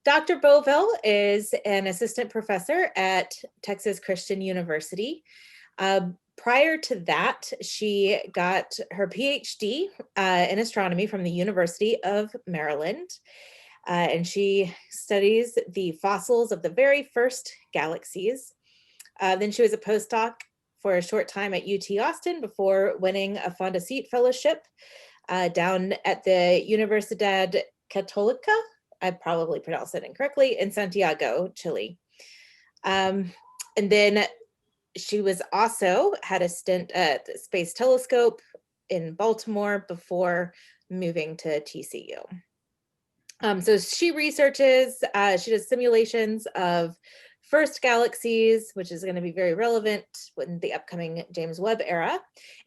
Dr. Bovill is an assistant professor at Texas Christian University. Prior to that, she got her PhD in astronomy from the University of Maryland. And she studies the fossils of the very first galaxies. Then she was a postdoc for a short time at UT Austin before winning a Fonda Seat Fellowship down at the Universidad Católica. I probably pronounced it incorrectly, in Santiago, Chile. And then she was also had a stint at the Space Telescope in Baltimore before moving to TCU. So she researches, she does simulations of first galaxies, which is going to be very relevant in the upcoming James Webb era.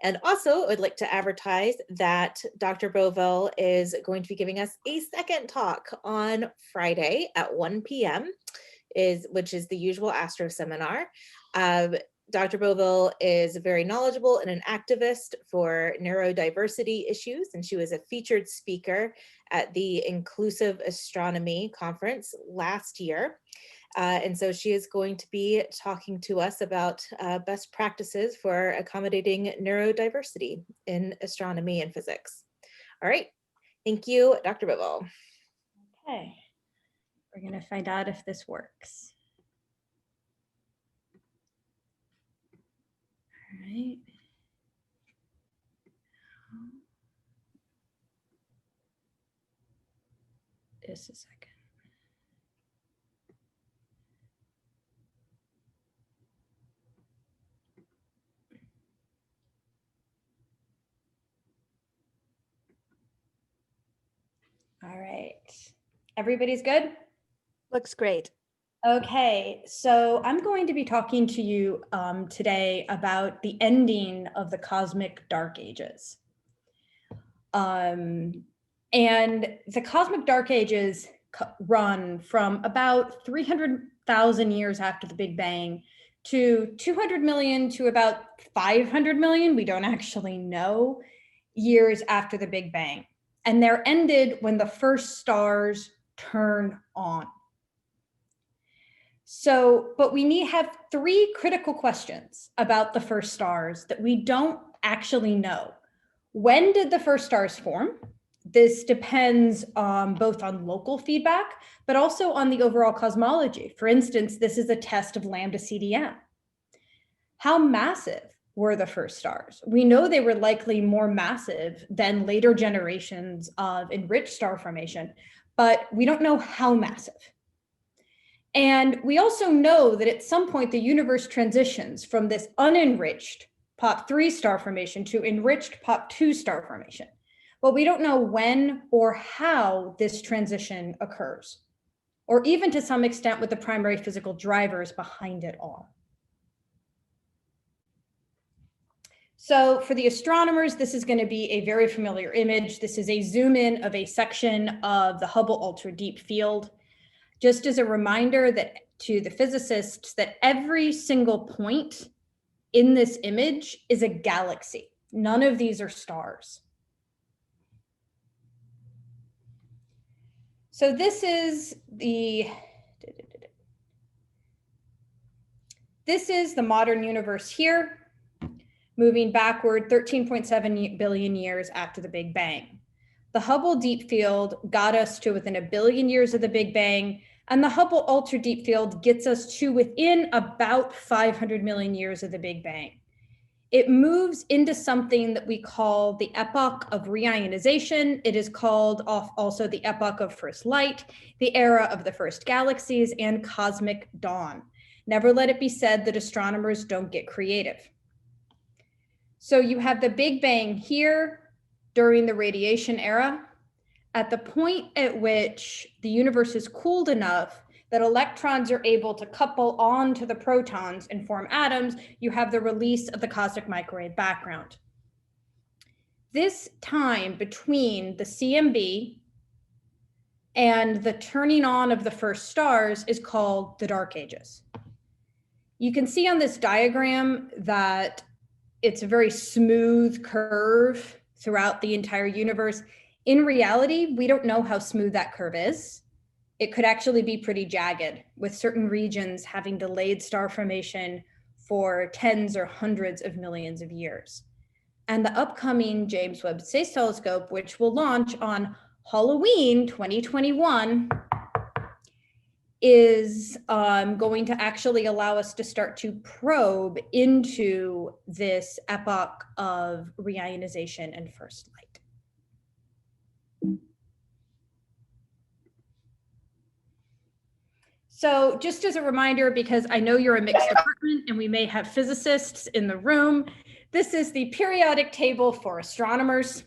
And also, I would like to advertise that Dr. Bovill is going to be giving us a second talk on Friday at 1 p.m., which is the usual Astro seminar. Dr. Bovill is very knowledgeable and an activist for neurodiversity issues, and she was a featured speaker at the Inclusive Astronomy Conference last year. And so she is going to be talking to us about best practices for accommodating neurodiversity in astronomy and physics. All right, thank you, Dr. Bovill. Okay, we're gonna find out if this works. All right. Just a second. All right, everybody's good? Looks great. Okay, so I'm going to be talking to you today about the ending of the cosmic dark ages. And the cosmic dark ages run from about 300,000 years after the Big Bang to 200 million to about 500 million, we don't actually know, years after the Big Bang. And they're ended when the first stars turn on. So, but we have three critical questions about the first stars that we don't actually know. When did the first stars form? This depends both on local feedback, but also on the overall cosmology. For instance, this is a test of lambda CDM. How massive were the first stars? We know they were likely more massive than later generations of enriched star formation, but we don't know how massive. And we also know that at some point the universe transitions from this unenriched POP3 star formation to enriched POP2 star formation. But we don't know when or how this transition occurs, or even to some extent what the primary physical drivers behind it are. So for the astronomers, this is going to be a very familiar image. This is a zoom in of a section of the Hubble Ultra Deep Field. Just as a reminder that to the physicists that every single point in this image is a galaxy. None of these are stars. So this is the modern universe here, moving backward 13.7 billion years after the Big Bang. The Hubble Deep Field got us to within 1 billion years of the Big Bang, and the Hubble Ultra Deep Field gets us to within about 500 million years of the Big Bang. It moves into something that we call the epoch of reionization. It is called also the epoch of first light, the era of the first galaxies, and cosmic dawn. Never let it be said that astronomers don't get creative. So you have the Big Bang here during the radiation era, at the point at which the universe is cooled enough that electrons are able to couple onto the protons and form atoms, you have the release of the cosmic microwave background. This time between the CMB and the turning on of the first stars is called the Dark Ages. You can see on this diagram that it's a very smooth curve throughout the entire universe. In reality, we don't know how smooth that curve is. it could actually be pretty jagged, with certain regions having delayed star formation for tens or hundreds of millions of years. And the upcoming James Webb Space Telescope, which will launch on Halloween 2021, is going to actually allow us to start to probe into this epoch of reionization and first light. So just as a reminder, because I know you're a mixed department and we may have physicists in the room, this is the periodic table for astronomers.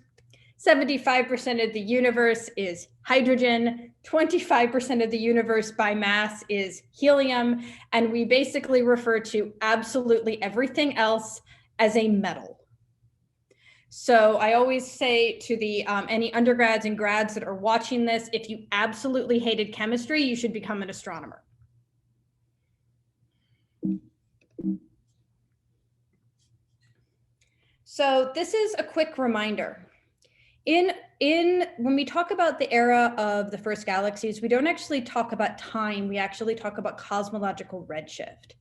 75% of the universe is hydrogen, 25% of the universe by mass is helium, and we basically refer to absolutely everything else as a metal. So I always say to the any undergrads and grads that are watching this, if you absolutely hated chemistry, you should become an astronomer. So this is a quick reminder. When we talk about the era of the first galaxies, we don't actually talk about time, we actually talk about cosmological redshift,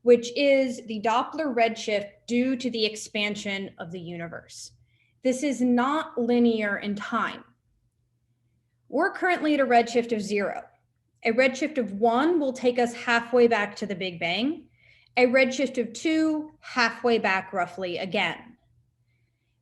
which is the Doppler redshift due to the expansion of the universe. This is not linear in time. We're currently at a redshift of 0. A redshift of 1 will take us halfway back to the Big Bang. A redshift of 2, halfway back roughly again.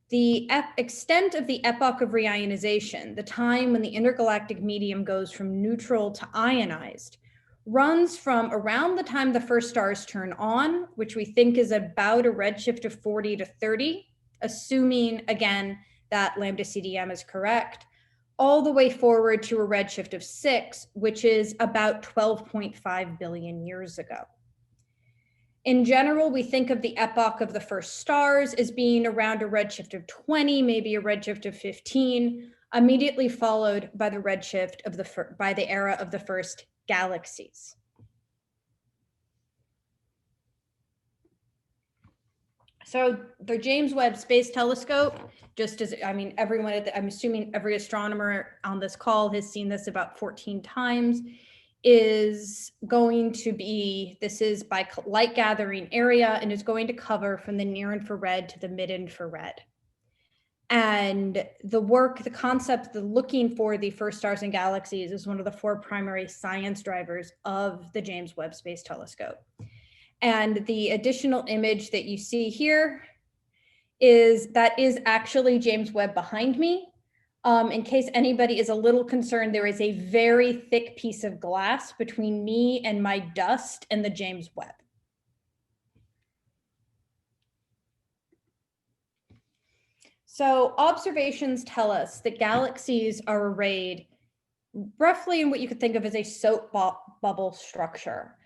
The extent of the epoch of reionization, the time when the intergalactic medium goes from neutral to ionized, runs from around the time the first stars turn on, which we think is about a redshift of 40 to 30, assuming, again, that lambda CDM is correct, all the way forward to a redshift of 6, which is about 12.5 billion years ago. In general, we think of the epoch of the first stars as being around a redshift of 20, maybe a redshift of 15, immediately followed by the redshift of the era of the first galaxies. So the James Webb Space Telescope, just as, I mean, everyone, I'm assuming every astronomer on this call has seen this about 14 times, is going to be, this is by light gathering area, and is going to cover from the near infrared to the mid infrared. And the concept, the looking for the first stars and galaxies is one of the 4 primary science drivers of the James Webb Space Telescope. And the additional image that you see here is actually James Webb behind me. In case anybody is a little concerned, there is a very thick piece of glass between me and my dust and the James Webb. So observations tell us that galaxies are arrayed roughly in what you could think of as a soap bubble structure,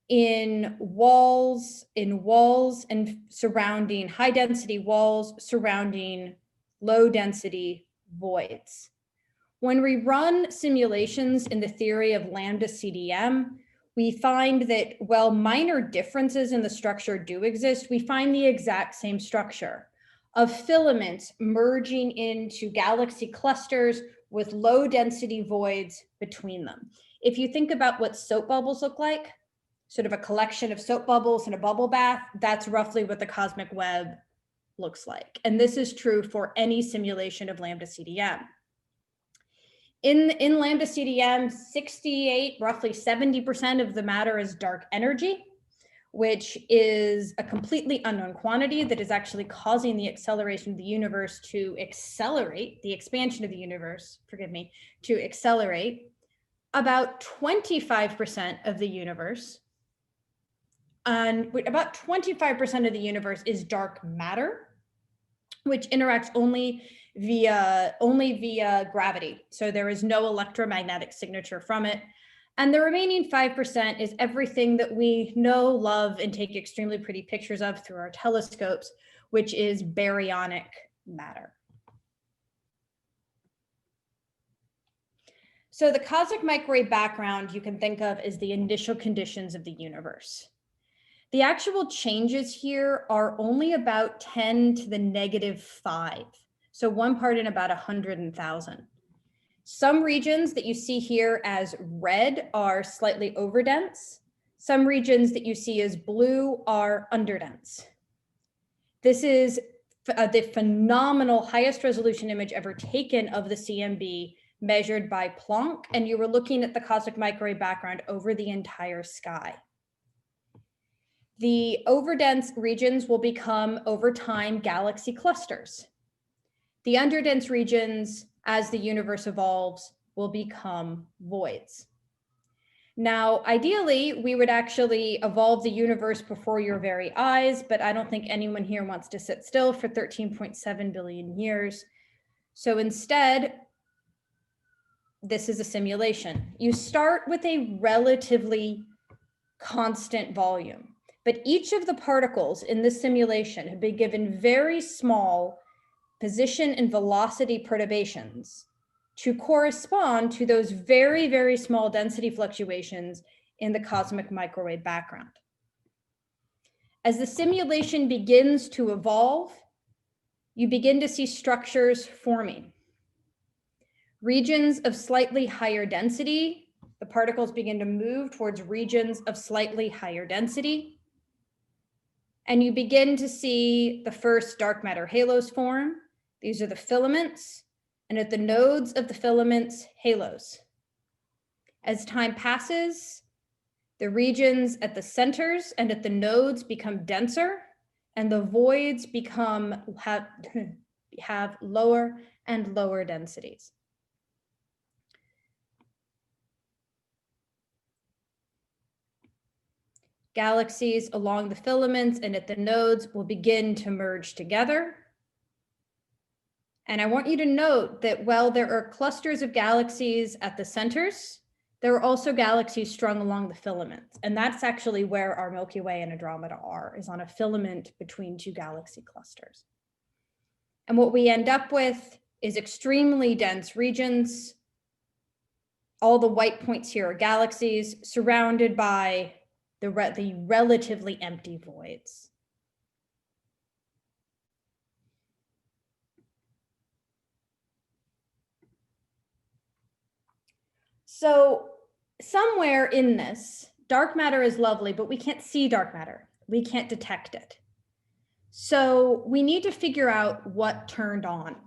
in walls and surrounding high density walls surrounding low density voids. When we run simulations in the theory of lambda CDM, we find that while minor differences in the structure do exist, we find the exact same structure of filaments merging into galaxy clusters with low density voids between them. If you think about what soap bubbles look like, sort of a collection of soap bubbles in a bubble bath, that's roughly what the cosmic web looks like. And this is true for any simulation of lambda CDM. In lambda CDM, roughly 70% of the matter is dark energy, which is a completely unknown quantity that is actually causing the acceleration of the universe to accelerate, the expansion of the universe, to accelerate. About 25% of the universe, and about 25% of the universe is dark matter, which interacts only via gravity. So there is no electromagnetic signature from it. And the remaining 5% is everything that we know, love, and take extremely pretty pictures of through our telescopes, which is baryonic matter. So the cosmic microwave background you can think of as the initial conditions of the universe. The actual changes here are only about 10 to the -5. So 1 part in about 100,000. Some regions that you see here as red are slightly overdense. Some regions that you see as blue are underdense. This is the phenomenal highest resolution image ever taken of the CMB measured by Planck, and you were looking at the cosmic microwave background over the entire sky. The overdense regions will become, over time, galaxy clusters. The underdense regions, as the universe evolves, will become voids. Now, ideally, we would actually evolve the universe before your very eyes, but I don't think anyone here wants to sit still for 13.7 billion years. So instead, this is a simulation. You start with a relatively constant volume, but each of the particles in this simulation have been given very small position and velocity perturbations to correspond to those very, very small density fluctuations in the cosmic microwave background. As the simulation begins to evolve, you begin to see structures forming. Regions of slightly higher density, the particles begin to move towards regions of slightly higher density. And you begin to see the first dark matter halos form. These are the filaments, and at the nodes of the filaments, halos. As time passes, the regions at the centers and at the nodes become denser, and the voids have lower and lower densities. Galaxies along the filaments and at the nodes will begin to merge together. And I want you to note that while there are clusters of galaxies at the centers, there are also galaxies strung along the filaments. And that's actually where our Milky Way and Andromeda are, is on a filament between two galaxy clusters. And what we end up with is extremely dense regions. All the white points here are galaxies surrounded by the relatively empty voids. So somewhere in this, dark matter is lovely, but we can't see dark matter. We can't detect it. So we need to figure out what turned on.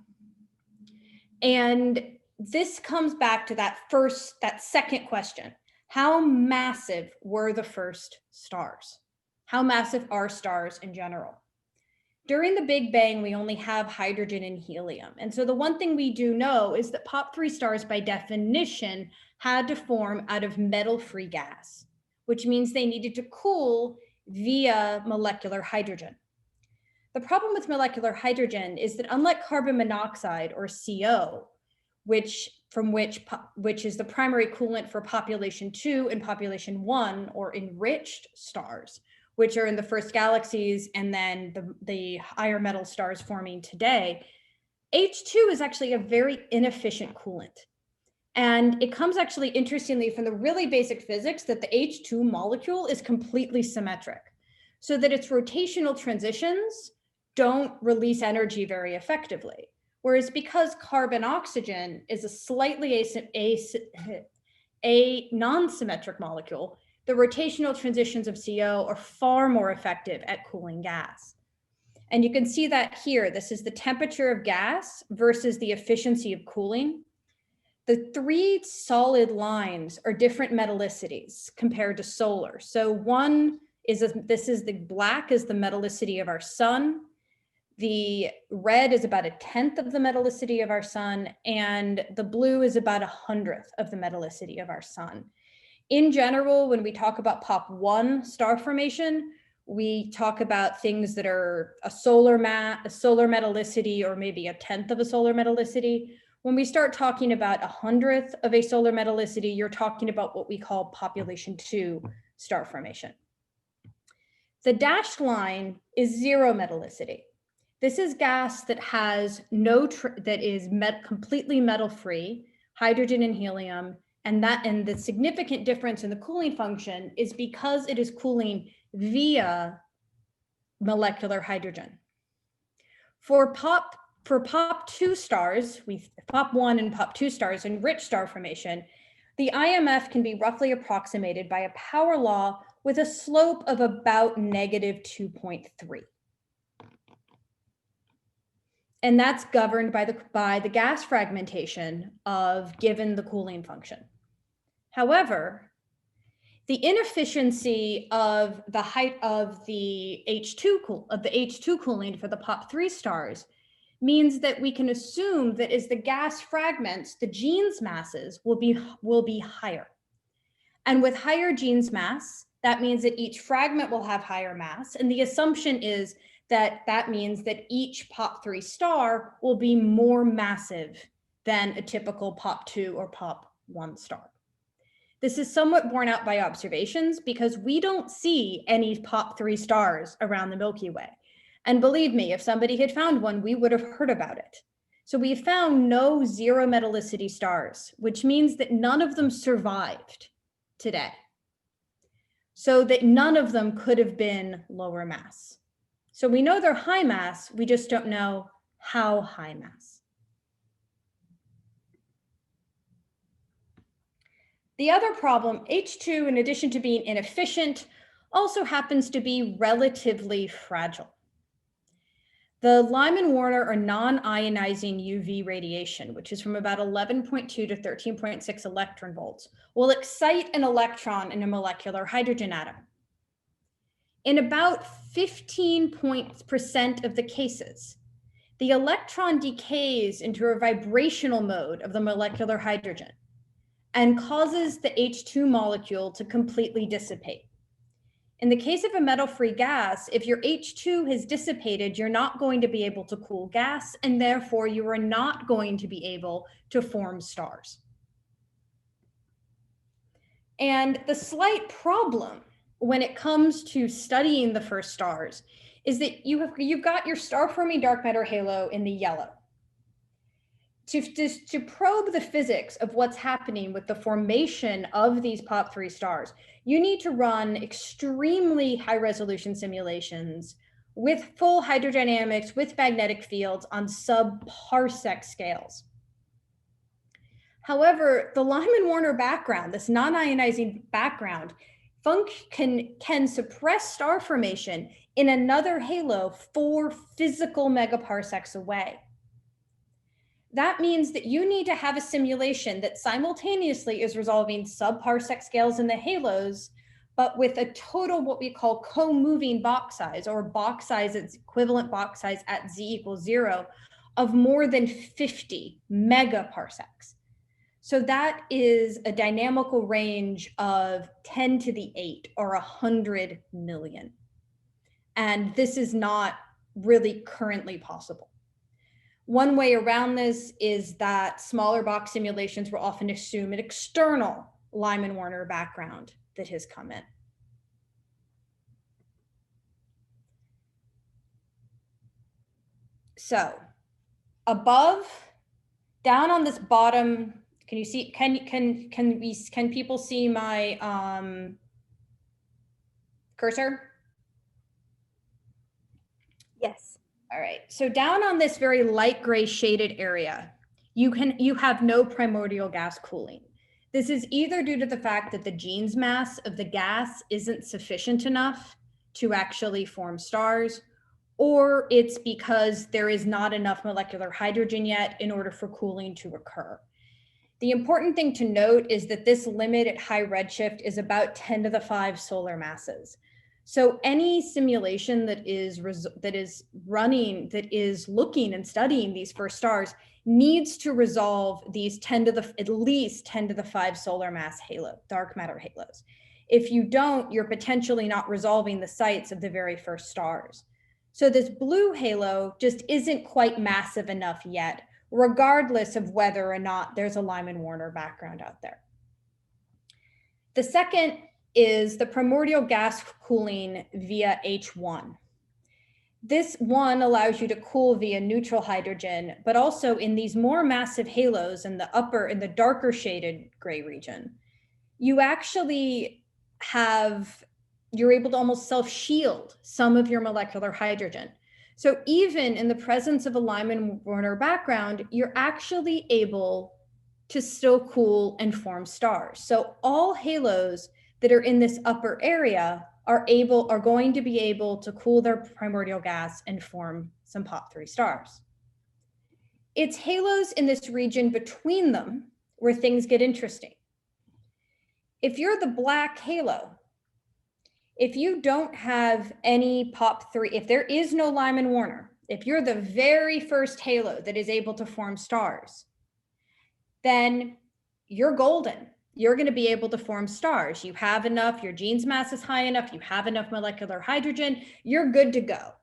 And this comes back to that second question. How massive were the first stars? How massive are stars in general? During the Big Bang, we only have hydrogen and helium. And so the one thing we do know is that POP3 stars, by definition, had to form out of metal-free gas, which means they needed to cool via molecular hydrogen. The problem with molecular hydrogen is that unlike carbon monoxide or CO, which is the primary coolant for population 2 and population 1, or enriched stars, which are in the first galaxies and then the higher metal stars forming today, H2 is actually a very inefficient coolant. And it comes actually interestingly from the really basic physics that the H2 molecule is completely symmetric, so that its rotational transitions don't release energy very effectively. Whereas because carbon-oxygen is a slightly a non-symmetric molecule, the rotational transitions of CO are far more effective at cooling gas. And you can see that here. This is the temperature of gas versus the efficiency of cooling. The three solid lines are different metallicities compared to solar. So one is, this is the black is the metallicity of our sun. The red is about 1/10 of the metallicity of our sun, and the blue is about 100th of the metallicity of our sun. In general, when we talk about POP1 star formation, we talk about things that are a solar metallicity, or maybe 1/10 of a solar metallicity. When we start talking about 100th of a solar metallicity, you're talking about what we call population 2 star formation. The dashed line is 0 metallicity. This is gas that has completely metal-free, hydrogen and helium, and the significant difference in the cooling function is because it is cooling via molecular hydrogen. For POP for POP2 stars, POP1 and POP2 stars in rich star formation, the IMF can be roughly approximated by a power law with a slope of about negative 2.3. And that's governed by the gas fragmentation of given the cooling function. However, the inefficiency of the height of the H2 cooling for the POP3 stars means that we can assume that as the gas fragments, the Jeans masses will be higher. And with higher Jeans mass, that means that each fragment will have higher mass. And the assumption is that that means that each POP3 star will be more massive than a typical POP2 or POP1 star. This is somewhat borne out by observations because we don't see any POP3 stars around the Milky Way. And believe me, if somebody had found one, we would have heard about it. So we found no zero metallicity stars, which means that none of them survived today. So that none of them could have been lower mass. So we know they're high mass, we just don't know how high mass. The other problem, H2, in addition to being inefficient, also happens to be relatively fragile. The Lyman-Warner or non-ionizing UV radiation, which is from about 11.2 to 13.6 electron volts, will excite an electron in a molecular hydrogen atom. In about 15% of the cases, the electron decays into a vibrational mode of the molecular hydrogen and causes the H2 molecule to completely dissipate. In the case of a metal-free gas, if your H2 has dissipated, you're not going to be able to cool gas, and therefore you are not going to be able to form stars. And the slight problem when it comes to studying the first stars is that you've got your star-forming dark matter halo in the yellow. To probe the physics of what's happening with the formation of these POP3 stars, you need to run extremely high resolution simulations with full hydrodynamics, with magnetic fields on sub-parsec scales. However, the Lyman-Warner background, this non-ionizing background, can suppress star formation in another halo 4 physical megaparsecs away. That means that you need to have a simulation that simultaneously is resolving sub-parsec scales in the halos, but with a total what we call co-moving box size, or box size, its equivalent box size at z = 0, of more than 50 megaparsecs. So that is a dynamical range of 10 to the 8 or 100 million. And this is not really currently possible. One way around this is that smaller box simulations will often assume an external Lyman-Warner background that has come in. So above, down on this bottom, can you see, can people see my cursor? Yes. All right, so down on this very light gray shaded area, you have no primordial gas cooling. This is either due to the fact that the Jeans mass of the gas isn't sufficient enough to actually form stars, or it's because there is not enough molecular hydrogen yet in order for cooling to occur. The important thing to note is that this limit at high redshift is about 10 to the 5 solar masses. So any simulation that is looking and studying these first stars needs to resolve these at least 10 to the 5 solar mass dark matter halos. If you don't, you're potentially not resolving the sites of the very first stars. So this blue halo just isn't quite massive enough yet, regardless of whether or not there's a Lyman-Warner background out there. The second is the primordial gas cooling via H1. This one allows you to cool via neutral hydrogen, but also in these more massive halos in the darker shaded gray region, you actually you're able to almost self-shield some of your molecular hydrogen. So even in the presence of a Lyman-Werner background, you're actually able to still cool and form stars. So all halos that are in this upper area are going to be able to cool their primordial gas and form some POP3 stars. It's halos in this region between them where things get interesting. If you're the black halo, if you don't have any POP3, if there is no Lyman-Werner, if you're the very first halo that is able to form stars, then you're golden. You're going to be able to form stars. You have enough, your gene's mass is high enough, you have enough molecular hydrogen, you're good to go.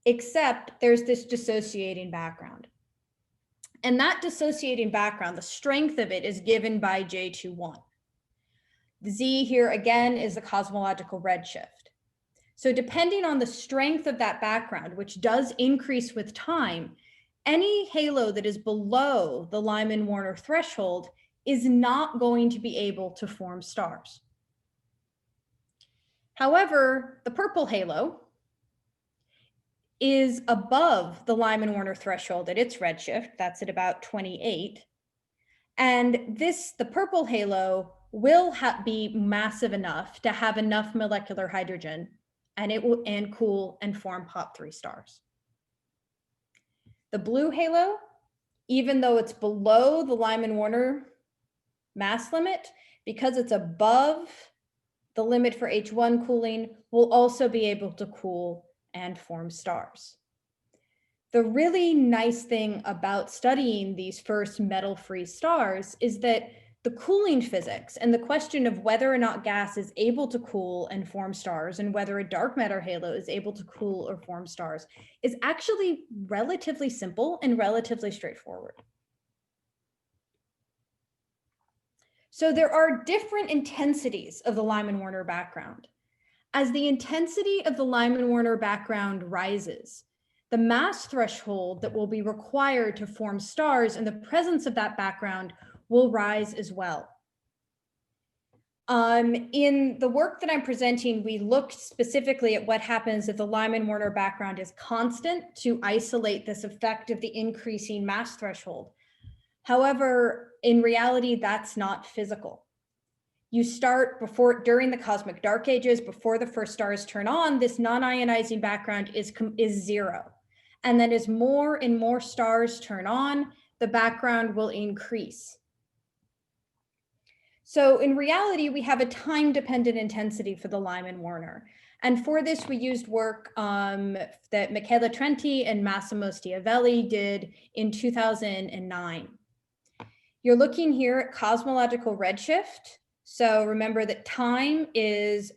Except there's this dissociating background. And that dissociating background, the strength of it is given by J21. The Z here again is the cosmological redshift. So depending on the strength of that background, which does increase with time, any halo that is below the Lyman-Werner threshold is not going to be able to form stars. However, the purple halo is above the Lyman-Werner threshold at its redshift, that's at about 28. And the purple halo will be massive enough to have enough molecular hydrogen, and it will cool and form POP3 stars. The blue halo, even though it's below the Lyman-Werner mass limit, because it's above the limit for H1 cooling, will also be able to cool and form stars. The really nice thing about studying these first metal-free stars is that the cooling physics and the question of whether or not gas is able to cool and form stars and whether a dark matter halo is able to cool or form stars is actually relatively simple and relatively straightforward. So there are different intensities of the Lyman-Werner background. As the intensity of the Lyman-Werner background rises, the mass threshold that will be required to form stars in the presence of that background will rise as well. In the work that I'm presenting, we looked specifically at what happens if the Lyman-Werner background is constant to isolate this effect of the increasing mass threshold. However, in reality, that's not physical. You start during the cosmic dark ages, before the first stars turn on, this non-ionizing background is zero. And then as more and more stars turn on, the background will increase. So in reality, we have a time-dependent intensity for the Lyman-Werner. And for this, we used work that Michele Trenti and Massimo Stiavelli did in 2009. You're looking here at cosmological redshift. So remember that time is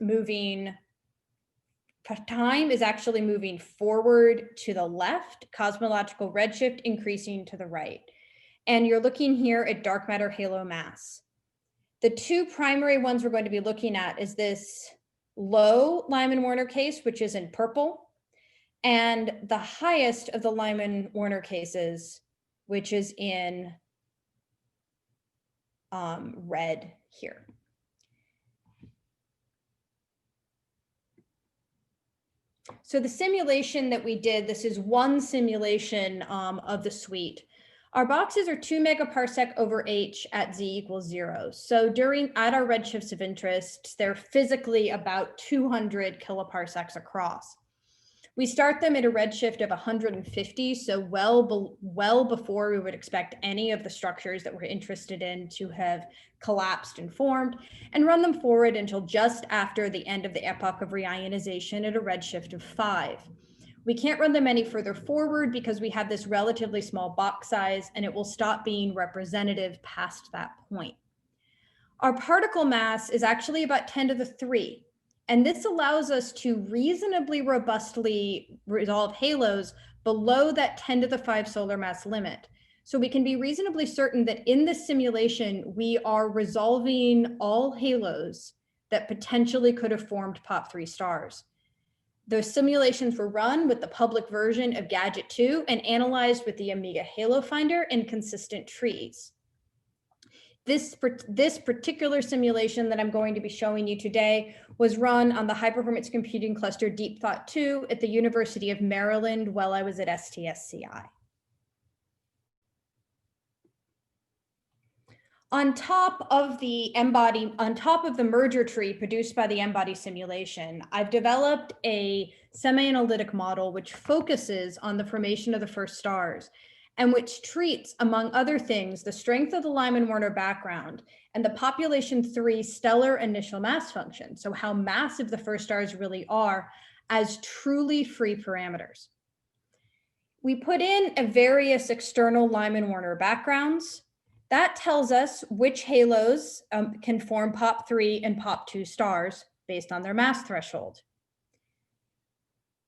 actually moving forward to the left, cosmological redshift increasing to the right. And you're looking here at dark matter halo mass. The two primary ones we're going to be looking at is this low Lyman-Werner case, which is in purple, and the highest of the Lyman-Werner cases, which is in red here. So the simulation that we did, this is one simulation of the suite. Our boxes are 2 megaparsec over H at Z equals 0. So at our redshifts of interest, they're physically about 200 kiloparsecs across. We start them at a redshift of 150, so well before we would expect any of the structures that we're interested in to have collapsed and formed, and run them forward until just after the end of the epoch of reionization at a redshift of 5. We can't run them any further forward because we have this relatively small box size and it will stop being representative past that point. Our particle mass is actually about 10 to the 3. And this allows us to reasonably robustly resolve halos below that 10 to the 5 solar mass limit. So we can be reasonably certain that in this simulation, we are resolving all halos that potentially could have formed POP3 stars. Those simulations were run with the public version of Gadget 2 and analyzed with the Amiga Halo Finder and consistent trees. This particular simulation that I'm going to be showing you today was run on the High Performance Computing Cluster Deep Thought 2 at the University of Maryland while I was at STSCI. On top of the merger tree produced by the M-body simulation, I've developed a semi-analytic model which focuses on the formation of the first stars and which treats, among other things, the strength of the Lyman-Warner background and the population 3 stellar initial mass function, so how massive the first stars really are, as truly free parameters. We put in various external Lyman-Warner backgrounds. That tells us which halos can form POP3 and POP2 stars based on their mass threshold.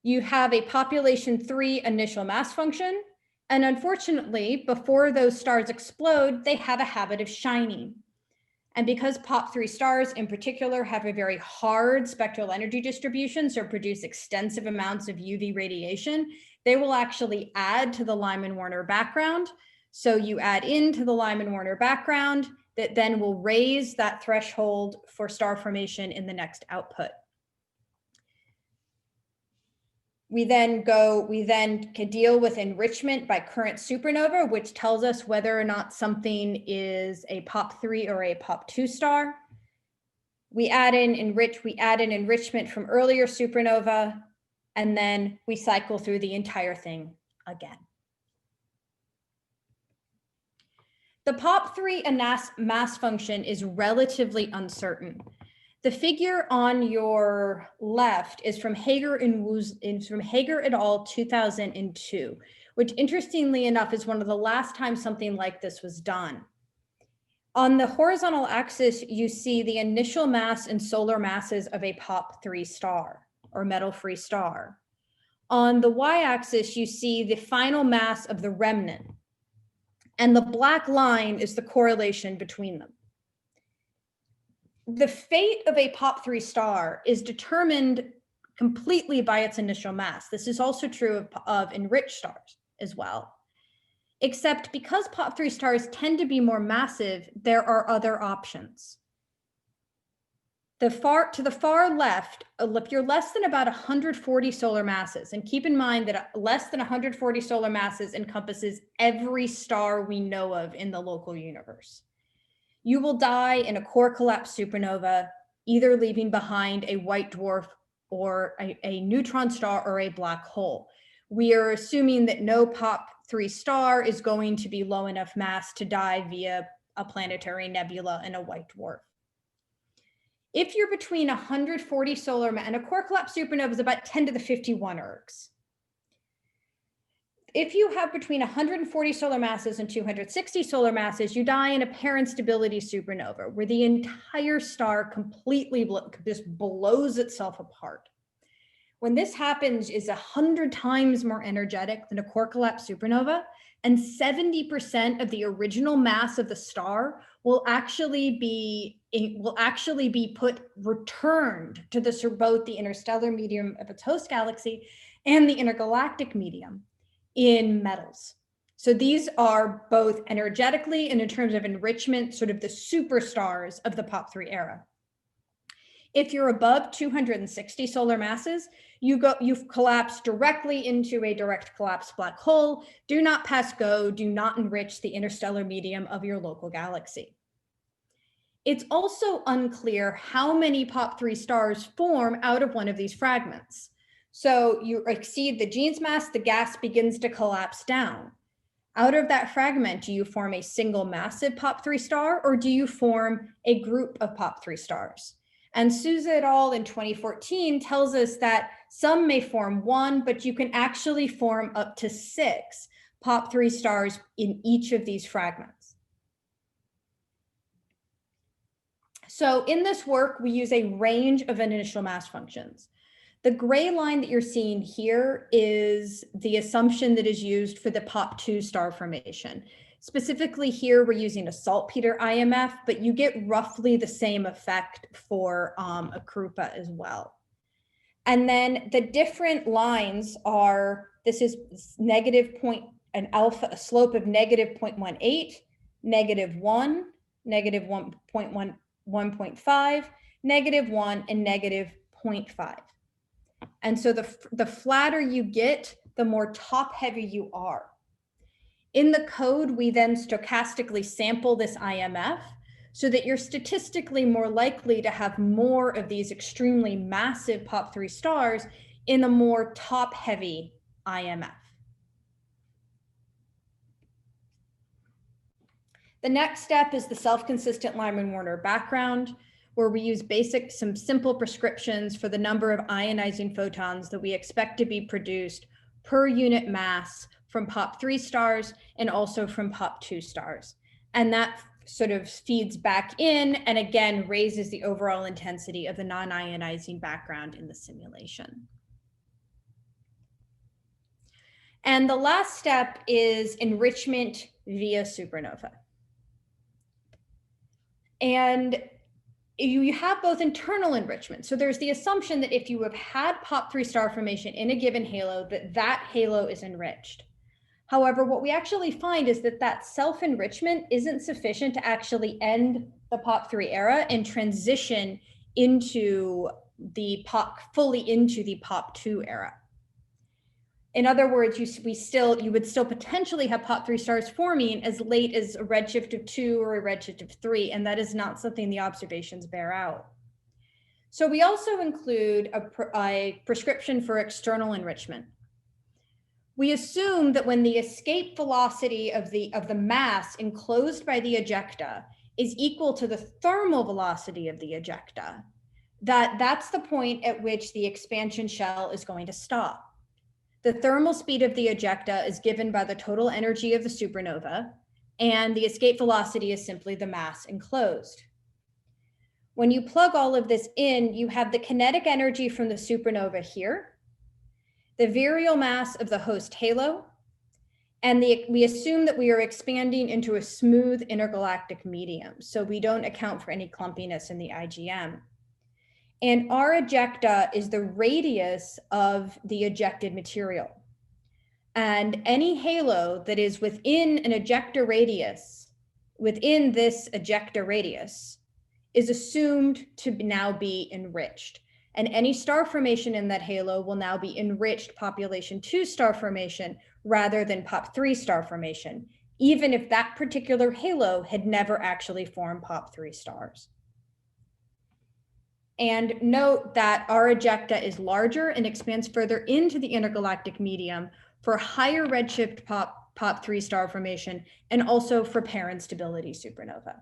You have a population 3 initial mass function, and unfortunately, before those stars explode, they have a habit of shining. And because POP3 stars in particular have a very hard spectral energy distribution, so produce extensive amounts of UV radiation, they will actually add to the Lyman-Warner background. So you add into the Lyman-Warner background that then will raise that threshold for star formation in the next output. We then can deal with enrichment by current supernova, which tells us whether or not something is a POP3 or a POP2 star. We add in enrichment from earlier supernova, and then we cycle through the entire thing again. The POP3 mass function is relatively uncertain. The figure on your left is from Hager et al. 2002, which interestingly enough is one of the last times something like this was done. On the horizontal axis, you see the initial mass and solar masses of a POP3 star or metal-free star. On the y-axis, you see the final mass of the remnant, and the black line is the correlation between them. The fate of a POP3 star is determined completely by its initial mass. This is also true of enriched stars as well. Except because POP3 stars tend to be more massive, there are other options. To the far left, if you're less than about 140 solar masses, and keep in mind that less than 140 solar masses encompasses every star we know of in the local universe, you will die in a core collapse supernova, either leaving behind a white dwarf or a neutron star or a black hole. We are assuming that no POP3 star is going to be low enough mass to die via a planetary nebula and a white dwarf. If you're between 140 solar mass, and a core collapse supernova is about 10 to the 51 ergs. If you have between 140 solar masses and 260 solar masses, you die in a pair instability supernova where the entire star completely just blows itself apart. When this happens, it's 100 times more energetic than a core collapse supernova, and 70% of the original mass of the star will actually be returned to both the interstellar medium of its host galaxy and the intergalactic medium in metals. So these are both energetically and in terms of enrichment, sort of the superstars of the POP3 era. If you're above 260 solar masses, you've collapsed directly into a direct collapse black hole. Do not pass go, do not enrich the interstellar medium of your local galaxy. It's also unclear how many POP3 stars form out of one of these fragments. So you exceed the Jeans mass, the gas begins to collapse down. Out of that fragment, do you form a single massive POP3 star, or do you form a group of POP3 stars? And Souza et al. In 2014 tells us that some may form one, but you can actually form up to 6 POP3 stars in each of these fragments. So in this work, we use a range of initial mass functions. The gray line that you're seeing here is the assumption that is used for the POP2 star formation. Specifically here, we're using a saltpeter IMF, but you get roughly the same effect for a Krupa as well. And then the different lines are, this is a slope of -0.18, -1, negative 1.1, 1.5, negative 1, and negative 0.5. And so the flatter you get, the more top heavy you are. In the code, we then stochastically sample this IMF so that you're statistically more likely to have more of these extremely massive POP3 stars in a more top heavy IMF. The next step is the self-consistent Lyman-Warner background, where we use some simple prescriptions for the number of ionizing photons that we expect to be produced per unit mass from POP3 stars and also from POP2 stars. And that sort of feeds back in and again raises the overall intensity of the non-ionizing background in the simulation. And the last step is enrichment via supernova. And you have both internal enrichment. So there's the assumption that if you have had POP3 star formation in a given halo, that halo is enriched. However, what we actually find is that self-enrichment isn't sufficient to actually end the POP3 era and transition into the fully into the POP2 era. In other words, you would still potentially have POP3 stars forming as late as a redshift of 2 or a redshift of 3, and that is not something the observations bear out. So we also include a prescription for external enrichment. We assume that when the escape velocity of the mass enclosed by the ejecta is equal to the thermal velocity of the ejecta, that's the point at which the expansion shell is going to stop. The thermal speed of the ejecta is given by the total energy of the supernova, and the escape velocity is simply the mass enclosed. When you plug all of this in, you have the kinetic energy from the supernova here, the virial mass of the host halo, and we assume that we are expanding into a smooth intergalactic medium, so we don't account for any clumpiness in the IgM. And our ejecta is the radius of the ejected material. And any halo that is within an ejecta radius, within this ejecta radius, is assumed to now be enriched. And any star formation in that halo will now be enriched population 2 star formation rather than POP3 star formation, even if that particular halo had never actually formed POP3 stars. And note that our ejecta is larger and expands further into the intergalactic medium for higher redshift POP3 star formation and also for pair instability supernova.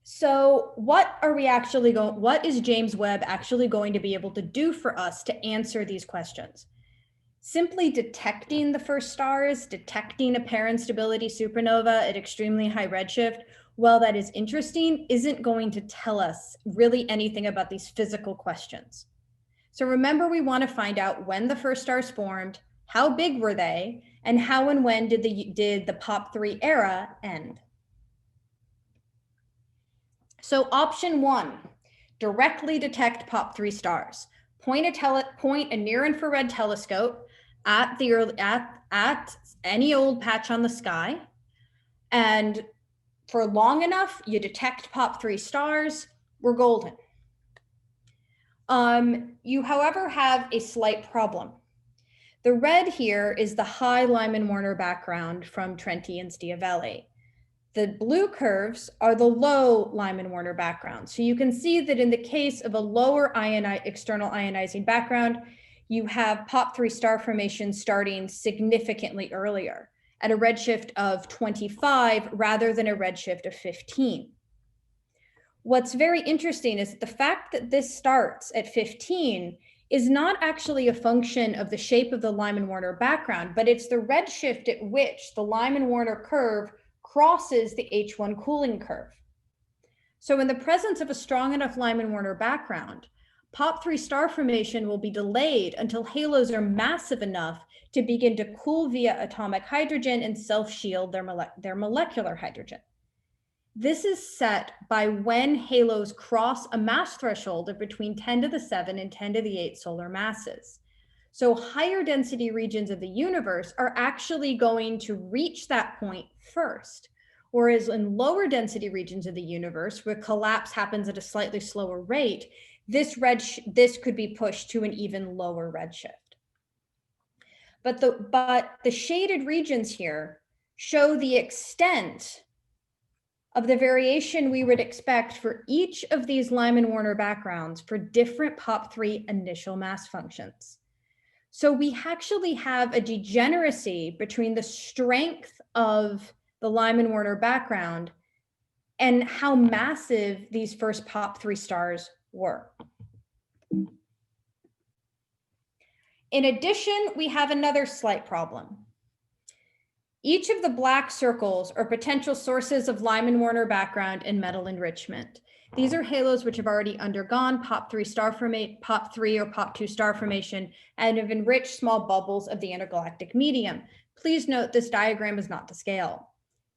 So what is James Webb actually going to be able to do for us to answer these questions? Simply detecting the first stars, detecting a pair instability supernova at extremely high redshift, while that is interesting, isn't going to tell us really anything about these physical questions. So remember, we want to find out when the first stars formed, how big were they, and how and when did the POP3 era end. So option 1, directly detect POP3 stars. Point a near-infrared telescope at any old patch on the sky, and for long enough, you detect POP3 stars, we're golden. You, however, have a slight problem. The red here is the high Lyman-Warner background from Trenti and Stiavelli. The blue curves are the low Lyman-Warner background. So you can see that in the case of a lower external ionizing background, you have POP3 star formation starting significantly earlier, at a redshift of 25 rather than a redshift of 15. What's very interesting is that the fact that this starts at 15 is not actually a function of the shape of the Lyman-Warner background, but it's the redshift at which the Lyman-Warner curve crosses the H1 cooling curve. So in the presence of a strong enough Lyman-Warner background, POP3 star formation will be delayed until halos are massive enough to begin to cool via atomic hydrogen and self-shield their molecular hydrogen. This is set by when halos cross a mass threshold of between 10 to the 7 and 10 to the 8 solar masses. So higher density regions of the universe are actually going to reach that point first. Whereas in lower density regions of the universe, where collapse happens at a slightly slower rate, this could be pushed to an even lower redshift. But the shaded regions here show the extent of the variation we would expect for each of these Lyman-Warner backgrounds for different POP3 initial mass functions. So we actually have a degeneracy between the strength of the Lyman-Warner background and how massive these first POP3 stars were. In addition, we have another slight problem. Each of the black circles are potential sources of Lyman-Warner background and metal enrichment. These are halos which have already undergone POP3 or POP2 star formation and have enriched small bubbles of the intergalactic medium. Please note this diagram is not to scale.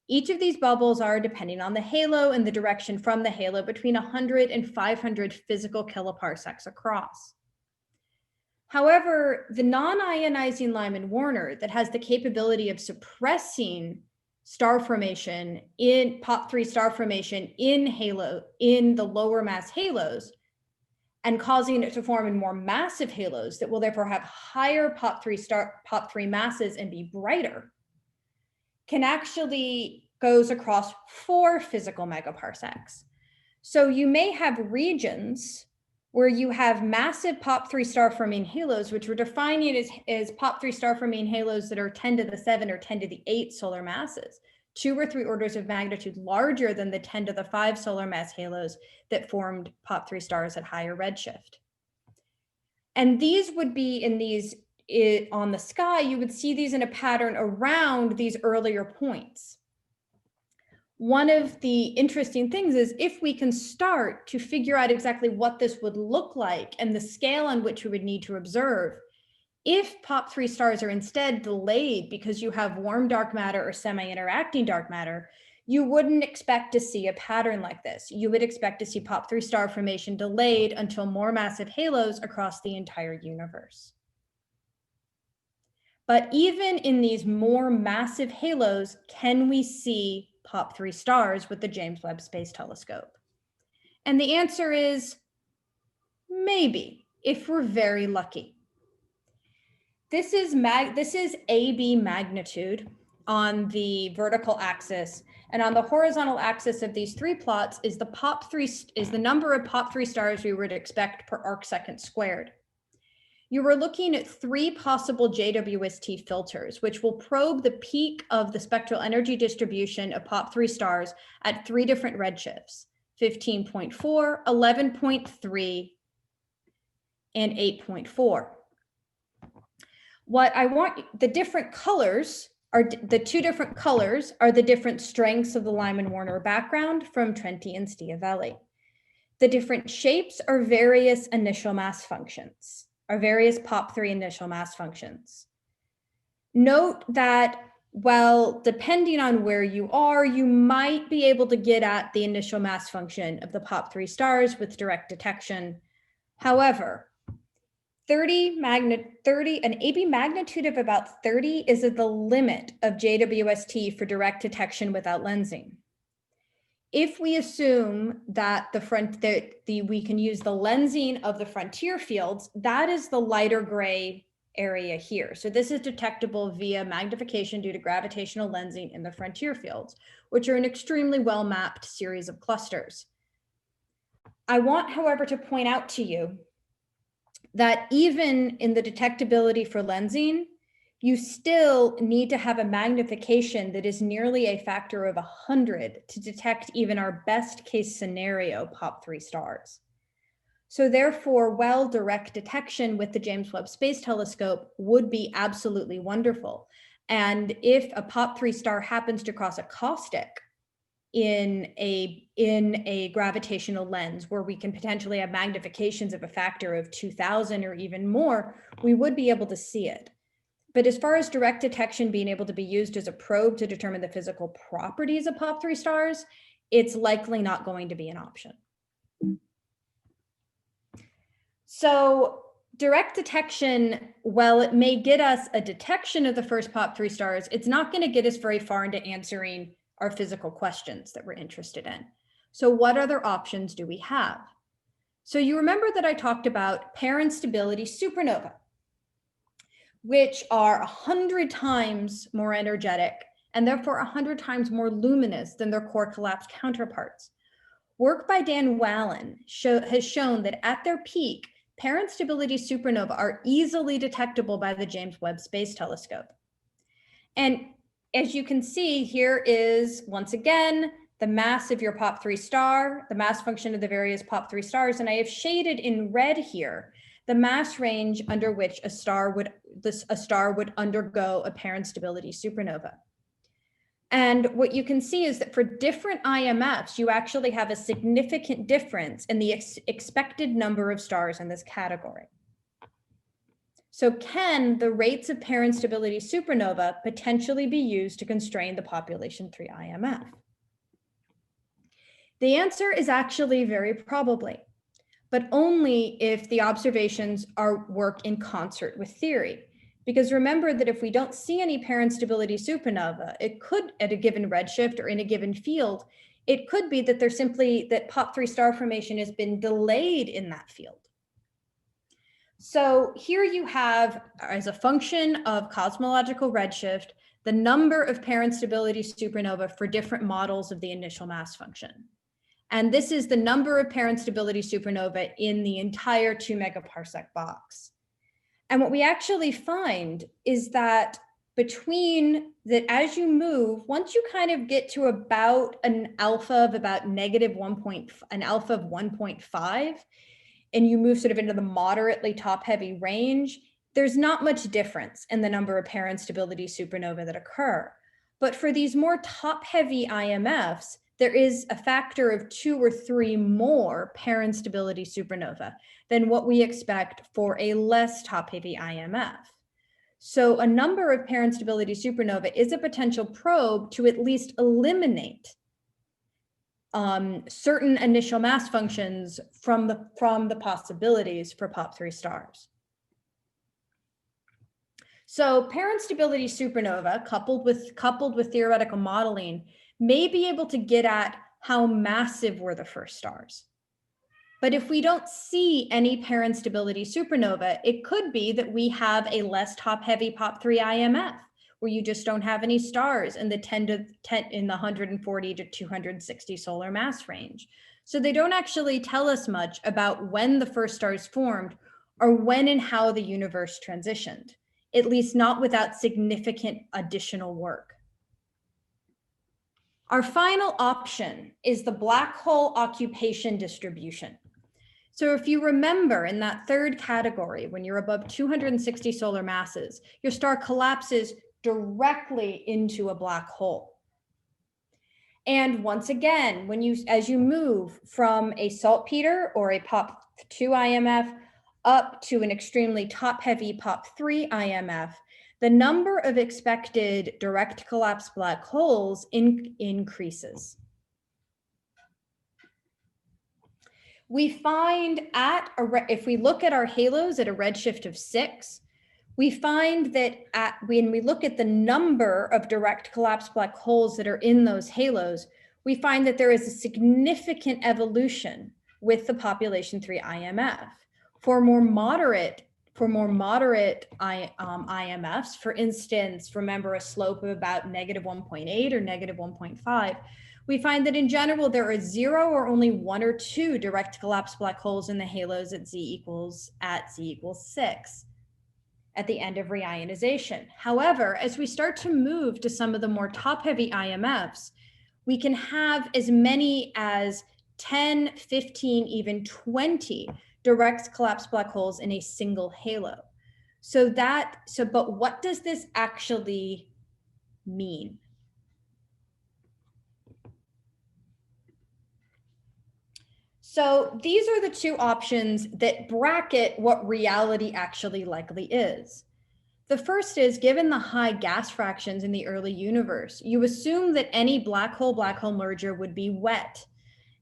Each of these bubbles are, depending on the halo and the direction from the halo, between 100 and 500 physical kiloparsecs across. However, the non-ionizing Lyman-Warner that has the capability of suppressing star formation in POP3 star formation in the lower mass halos and causing it to form in more massive halos that will therefore have higher POP3 masses and be brighter, can actually goes across 4 physical megaparsecs. So you may have regions where you have massive POP3 star forming halos, which we're defining as POP3 star forming halos that are 10 to the 7 or 10 to the 8 solar masses, 2 or 3 orders of magnitude larger than the 10 to the 5 solar mass halos that formed POP3 stars at higher redshift. And these would be on the sky, you would see these in a pattern around these earlier points. One of the interesting things is if we can start to figure out exactly what this would look like and the scale on which we would need to observe, if POP3 stars are instead delayed because you have warm dark matter or semi-interacting dark matter, you wouldn't expect to see a pattern like this. You would expect to see POP3 star formation delayed until more massive halos across the entire universe. But even in these more massive halos, can we see POP3 stars with the James Webb Space Telescope? And the answer is maybe, if we're very lucky. This is AB magnitude on the vertical axis, and on the horizontal axis of these 3 plots is the number of POP3 stars we would expect per arc second squared. You were looking at 3 possible JWST filters, which will probe the peak of the spectral energy distribution of POP3 stars at 3 different redshifts, 15.4, 11.3, and 8.4. The different colors are the 2 different colors are the different strengths of the Lyman-Warner background from Trenti and Schiavelli. The different shapes are various initial mass functions. Are various POP3 initial mass functions. Note that, well, depending on where you are, you might be able to get at the initial mass function of the POP3 stars with direct detection. However, an AB magnitude of about 30 is at the limit of JWST for direct detection without lensing. If we assume that we can use the lensing of the frontier fields, that is the lighter gray area here. So this is detectable via magnification due to gravitational lensing in the frontier fields, which are an extremely well-mapped series of clusters. I want, however, to point out to you that even in the detectability for lensing, you still need to have a magnification that is nearly a factor of 100 to detect even our best case scenario POP3 stars. So therefore, while direct detection with the James Webb Space Telescope would be absolutely wonderful, and if a POP3 star happens to cross a caustic in a gravitational lens where we can potentially have magnifications of a factor of 2000 or even more, we would be able to see it. But as far as direct detection being able to be used as a probe to determine the physical properties of POP3 stars, it's likely not going to be an option. So direct detection, while it may get us a detection of the first POP3 stars, it's not going to get us very far into answering our physical questions that we're interested in. So what other options do we have? So you remember that I talked about pair instability supernova, which are 100 times more energetic and therefore 100 times more luminous than their core collapse counterparts. Work by Dan Whalen has shown that at their peak, pair instability supernova are easily detectable by the James Webb Space Telescope. And as you can see, here is, once again, the mass of your POP3 star, the mass function of the various POP3 stars, and I have shaded in red here the mass range under which a star would undergo a pair instability supernova. And what you can see is that for different IMFs, you actually have a significant difference in the expected number of stars in this category. So can the rates of pair instability supernova potentially be used to constrain the population 3 IMF? The answer is actually very probably, but only if the observations work in concert with theory. Because remember that if we don't see any pair instability supernova, it could, at a given redshift or in a given field, it could be that there's simply that POP3 star formation has been delayed in that field. So here you have, as a function of cosmological redshift, the number of pair instability supernova for different models of the initial mass function. And this is the number of pair instability supernova in the entire 2 megaparsec box. And what we actually find is that between that, as you move, once you kind of get to about an alpha of about an alpha of 1.5, and you move sort of into the moderately top-heavy range, there's not much difference in the number of pair instability supernova that occur. But for these more top-heavy IMFs, there is a factor of 2 or 3 more pair instability supernova than what we expect for a less top-heavy IMF. So a number of pair instability supernova is a potential probe to at least eliminate certain initial mass functions from the possibilities for POP3 stars. So pair instability supernova coupled with theoretical modeling may be able to get at how massive were the first stars. But if we don't see any pair instability supernova, it could be that we have a less top-heavy POP3 IMF, where you just don't have any stars in the 140 to 260 solar mass range. So they don't actually tell us much about when the first stars formed or when and how the universe transitioned, at least not without significant additional work. Our final option is the black hole occupation distribution. So if you remember in that third category, when you're above 260 solar masses, your star collapses directly into a black hole. And once again, as you move from a saltpeter or a POP2 IMF up to an extremely top-heavy POP3 IMF, the number of expected direct collapse black holes increases. We find if we look at our halos at a redshift of 6, we find that when we look at the number of direct collapse black holes that are in those halos, we find that there is a significant evolution with the population 3 IMF. For more moderate IMFs, for instance, remember a slope of about -1.8 or -1.5, we find that in general, there are 0 or only 1 or 2 direct collapse black holes in the halos at Z equals 6 at the end of reionization. However, as we start to move to some of the more top-heavy IMFs, we can have as many as 10, 15, even 20 direct collapse black holes in a single halo. But what does this actually mean? So these are the 2 options that bracket what reality actually likely is. The first is, given the high gas fractions in the early universe, you assume that any black hole merger would be wet,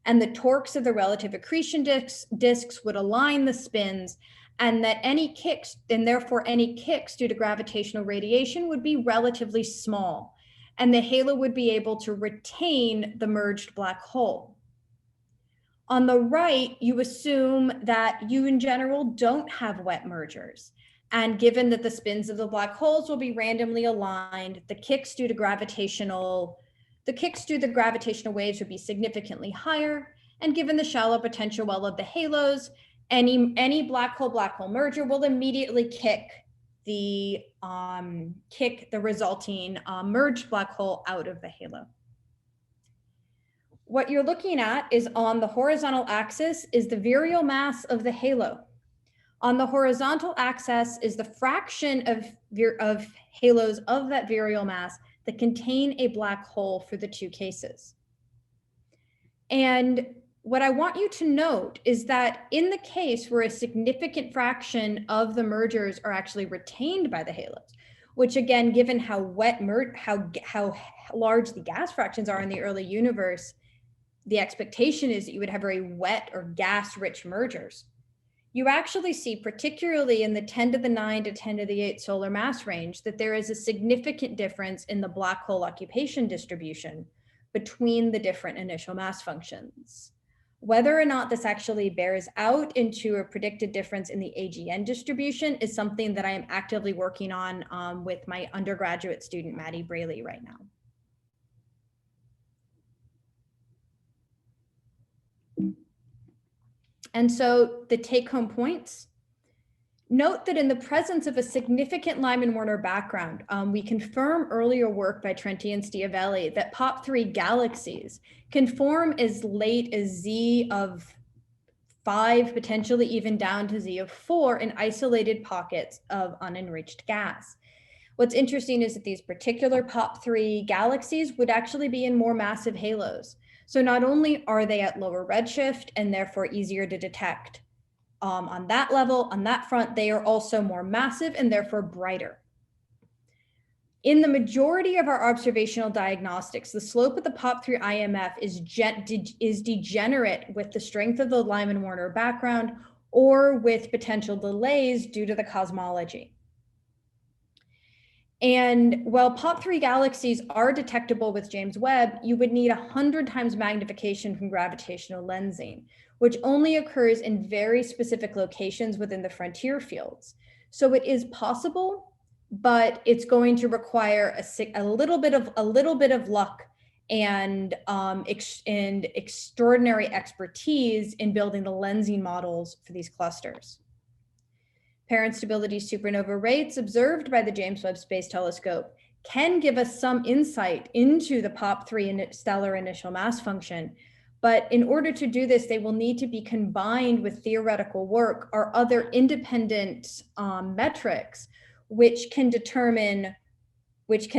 and the torques of the relative accretion disks would align the spins, and that any kicks, and therefore any kicks due to gravitational radiation, would be relatively small, and the halo would be able to retain the merged black hole. On the right, you assume that you in general don't have wet mergers. And given that the spins of the black holes will be randomly aligned, the kicks due to the gravitational waves would be significantly higher. And given the shallow potential well of the halos, any black hole merger will immediately kick the resulting merged black hole out of the halo. What you're looking at is, on the horizontal axis is the virial mass of the halo. On the horizontal axis is the fraction of halos of that virial mass that contain a black hole for the two cases. And what I want you to note is that in the case where a significant fraction of the mergers are actually retained by the halos, which again, given how large the gas fractions are in the early universe, the expectation is that you would have very wet or gas-rich mergers. You actually see, particularly in the 10 to the 9 to 10 to the 8 solar mass range, that there is a significant difference in the black hole occupation distribution between the different initial mass functions. Whether or not this actually bears out into a predicted difference in the AGN distribution is something that I am actively working on with my undergraduate student, Maddie Braley, right now. And so the take-home points: note that in the presence of a significant Lyman-Warner background, we confirm earlier work by Trenti and Stiavelli that POP3 galaxies can form as late as Z of 5, potentially even down to Z of 4 in isolated pockets of unenriched gas. What's interesting is that these particular POP3 galaxies would actually be in more massive halos. So not only are they at lower redshift and therefore easier to detect on that level, on that front, they are also more massive and therefore brighter. In the majority of our observational diagnostics, the slope of the POP3 IMF is degenerate with the strength of the Lyman-Warner background or with potential delays due to the cosmology. And while POP3 galaxies are detectable with James Webb, you would need 100 times magnification from gravitational lensing, which only occurs in very specific locations within the frontier fields. So it is possible, but it's going to require a little bit of luck and extraordinary expertise in building the lensing models for these clusters. Parent stability supernova rates observed by the James Webb Space Telescope can give us some insight into the POP3 stellar initial mass function, but in order to do this, they will need to be combined with theoretical work or other independent metrics, which can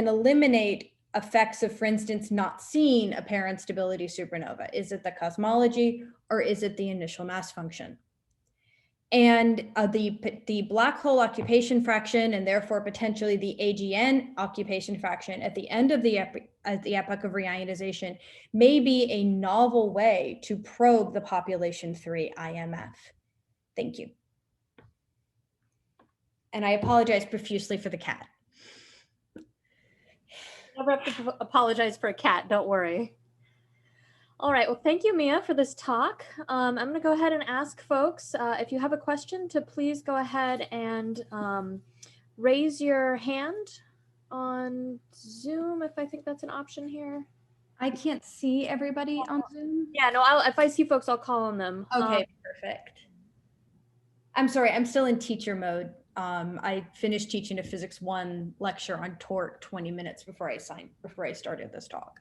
eliminate effects of, for instance, not seeing a parent stability supernova. Is it the cosmology or is it the initial mass function? And the black hole occupation fraction, and therefore potentially the AGN occupation fraction at the end of the epoch of reionization, may be a novel way to probe the population 3 IMF. Thank you. And I apologize profusely for the cat. Never have to apologize for a cat, don't worry. All right, well, thank you, Mia, for this talk. I'm going to go ahead and ask folks, if you have a question, to please go ahead and raise your hand on Zoom, if I think that's an option here. I can't see everybody on Zoom. Yeah, no, if I see folks, I'll call on them. Okay, perfect. I'm sorry, I'm still in teacher mode. I finished teaching a Physics 1 lecture on torque 20 minutes before I started this talk.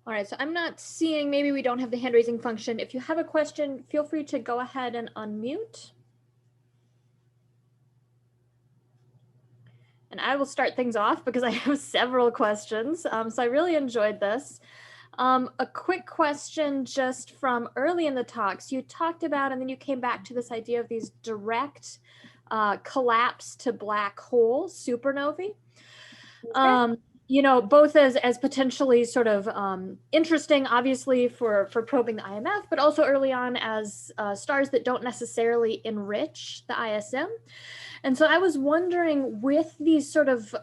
All right, so I'm not seeing, maybe we don't have the hand raising function. If you have a question, feel free to go ahead and unmute. And I will start things off because I have several questions. So I really enjoyed this. A quick question just from early in the talks. You talked about, and then you came back to this idea of these direct collapse to black hole supernovae. both as potentially sort of interesting, obviously, for probing the IMF, but also early on as stars that don't necessarily enrich the ISM. And so I was wondering, with these sort of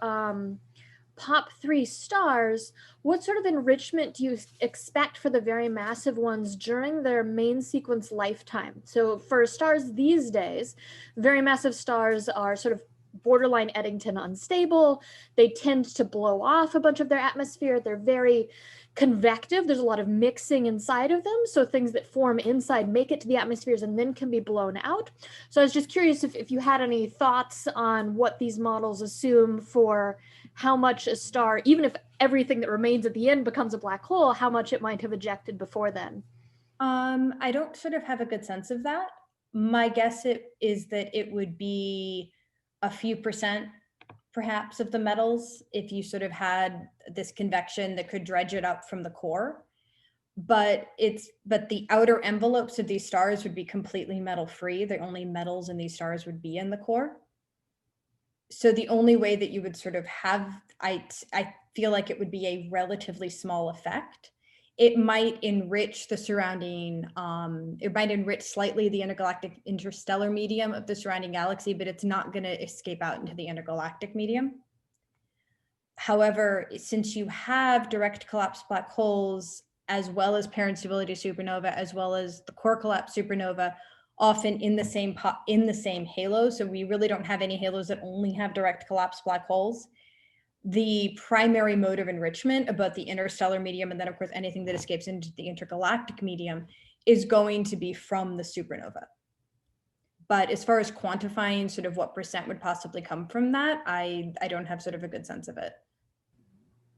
POP3 stars, what sort of enrichment do you expect for the very massive ones during their main sequence lifetime? So for stars these days, very massive stars are sort of borderline Eddington unstable. They tend to blow off a bunch of their atmosphere. They're very convective. There's a lot of mixing inside of them. So things that form inside make it to the atmospheres and then can be blown out. So I was just curious if you had any thoughts on what these models assume for how much a star, even if everything that remains at the end becomes a black hole, how much it might have ejected before then. I don't sort of have a good sense of that. My guess is that it would be a few percent perhaps of the metals if you sort of had this convection that could dredge it up from the core. But the outer envelopes of these stars would be completely metal free. The only metals in these stars would be in the core. So the only way that you would sort of have, I feel like it would be a relatively small effect. It might enrich the surrounding, it might enrich slightly the intergalactic interstellar medium of the surrounding galaxy, but it's not going to escape out into the intergalactic medium. However, since you have direct collapse black holes, as well as pair instability supernova, as well as the core collapse supernova, often in the same halo. So we really don't have any halos that only have direct collapse black holes. The primary mode of enrichment about the interstellar medium, and then of course anything that escapes into the intergalactic medium, is going to be from the supernova. But as far as quantifying sort of what percent would possibly come from that, I don't have sort of a good sense of it.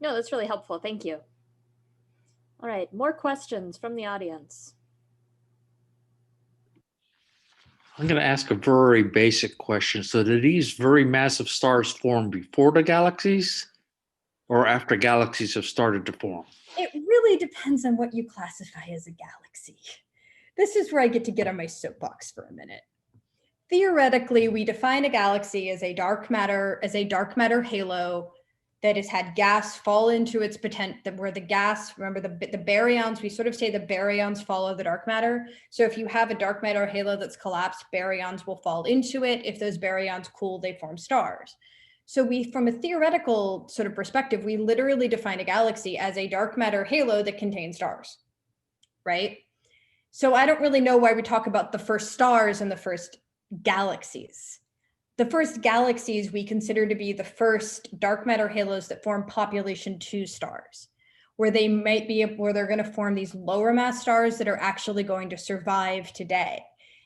No, that's really helpful. Thank you. All right, more questions from the audience. I'm going to ask a very basic question. So do these very massive stars form before the galaxies or after galaxies have started to form? It really depends on what you classify as a galaxy. This is where I get on my soapbox for a minute. Theoretically, we define a galaxy as a dark matter halo that has had gas fall into its potential, where the gas, remember the baryons, we sort of say the baryons follow the dark matter. So if you have a dark matter halo that's collapsed, baryons will fall into it. If those baryons cool, they form stars. So from a theoretical sort of perspective, we literally define a galaxy as a dark matter halo that contains stars, right? So I don't really know why we talk about the first stars and the first galaxies. The first galaxies we consider to be the first dark matter halos that form population 2 stars, where they're going to form these lower mass stars that are actually going to survive today.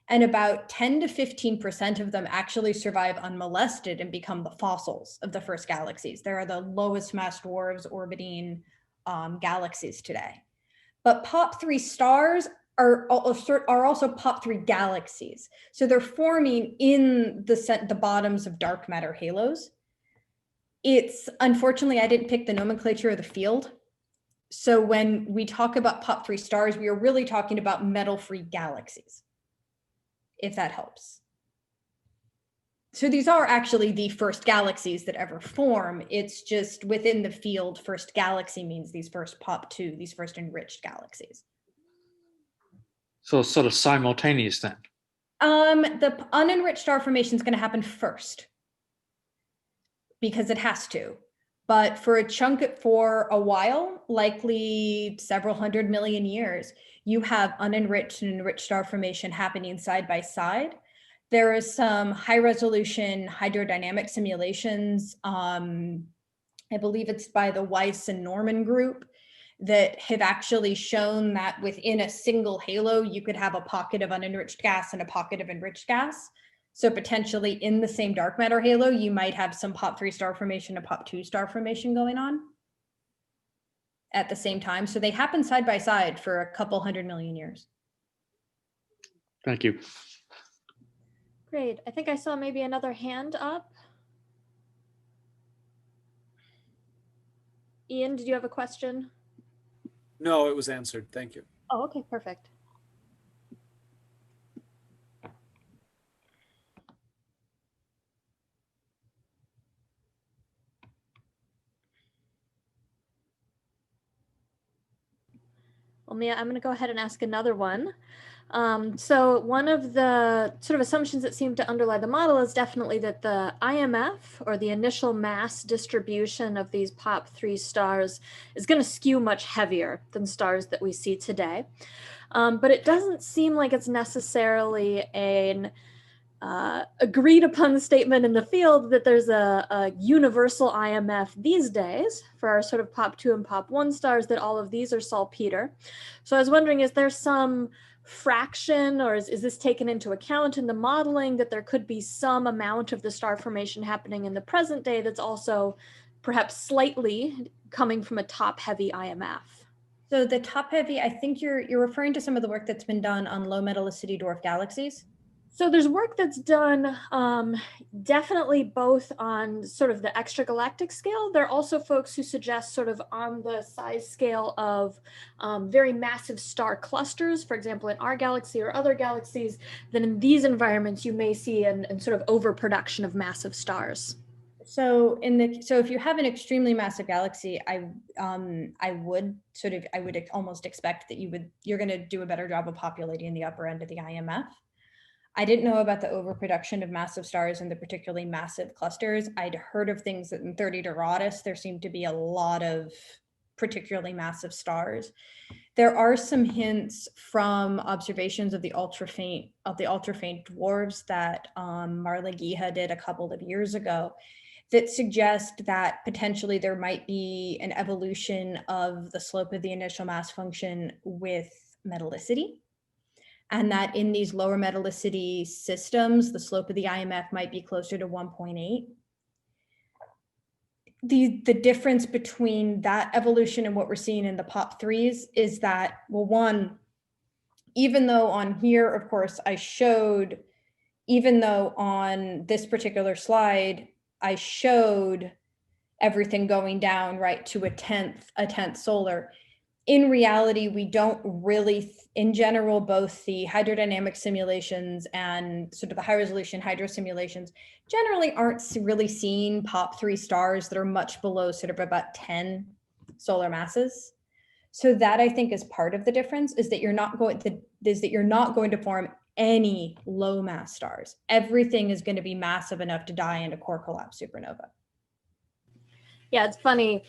And about 10 to 15% of them actually survive unmolested and become the fossils of the first galaxies. There are the lowest mass dwarves orbiting galaxies today. But POP3 stars are also POP3 galaxies. So they're forming in the bottoms of dark matter halos. It's unfortunately, I didn't pick the nomenclature of the field. So when we talk about POP3 stars, we are really talking about metal-free galaxies, if that helps. So these are actually the first galaxies that ever form. It's just within the field, first galaxy means these first POP2, these first enriched galaxies. So it's sort of simultaneous then? The unenriched star formation is going to happen first because it has to. But for a while, likely several 100 million years, you have unenriched and enriched star formation happening side by side. There is some high resolution hydrodynamic simulations. I believe it's by the Weiss and Norman group that have actually shown that within a single halo, you could have a pocket of unenriched gas and a pocket of enriched gas. So potentially in the same dark matter halo, you might have some POP3 star formation and POP2 star formation going on at the same time. So they happen side by side for a couple 100 million years. Thank you. Great. I think I saw maybe another hand up. Ian, did you have a question? No, it was answered. Thank you. Oh, okay, perfect. Well, Mia, I'm going to go ahead and ask another one. So one of the sort of assumptions that seem to underlie the model is definitely that the IMF, or the initial mass distribution of these POP3 stars, is going to skew much heavier than stars that we see today. But it doesn't seem like it's necessarily an agreed upon statement in the field that there's a universal IMF these days for our sort of POP2 and POP1 stars, that all of these are saltpeter. So I was wondering, is there some fraction, or is this taken into account in the modeling, that there could be some amount of the star formation happening in the present day that's also perhaps slightly coming from a top-heavy IMF? So the top-heavy, I think you're referring to some of the work that's been done on low metallicity dwarf galaxies. So there's work that's done definitely both on sort of the extragalactic scale. There are also folks who suggest sort of on the size scale of very massive star clusters, for example, in our galaxy or other galaxies, that in these environments you may see an sort of overproduction of massive stars. So if you have an extremely massive galaxy, I would almost expect that you're going to do a better job of populating the upper end of the IMF. I didn't know about the overproduction of massive stars in the particularly massive clusters. I'd heard of things that in 30 Doradus, there seemed to be a lot of particularly massive stars. There are some hints from observations of the ultra faint dwarves that Marla Giha did a couple of years ago that suggest that potentially there might be an evolution of the slope of the initial mass function with metallicity. And that in these lower metallicity systems, the slope of the IMF might be closer to 1.8. The difference between that evolution and what we're seeing in the POP3s is that, well, one, even though on here, of course, even though on this particular slide, I showed everything going down right to a tenth solar, in reality, we don't really, in general, both the hydrodynamic simulations and sort of the high resolution hydro simulations generally aren't really seeing POP3 stars that are much below sort of about 10 solar masses. So that, I think, is part of the difference, is that you're not going to form any low mass stars. Everything is going to be massive enough to die in a core collapse supernova. Yeah, it's funny.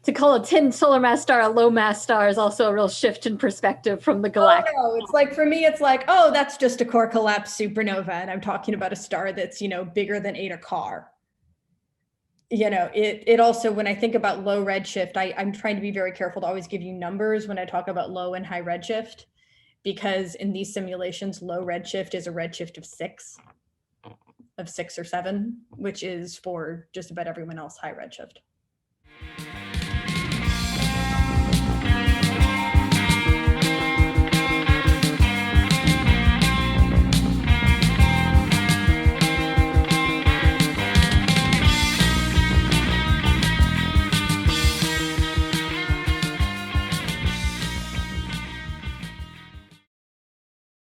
To call a 10 solar mass star a low mass star is also a real shift in perspective from the galactic. Oh, no. It's like, for me, it's like, oh, that's just a core collapse supernova. And I'm talking about a star that's, bigger than Eta Car. It also, when I think about low redshift, I'm trying to be very careful to always give you numbers when I talk about low and high redshift, because in these simulations, low redshift is a redshift of 6 or 7, which is for just about everyone else high redshift.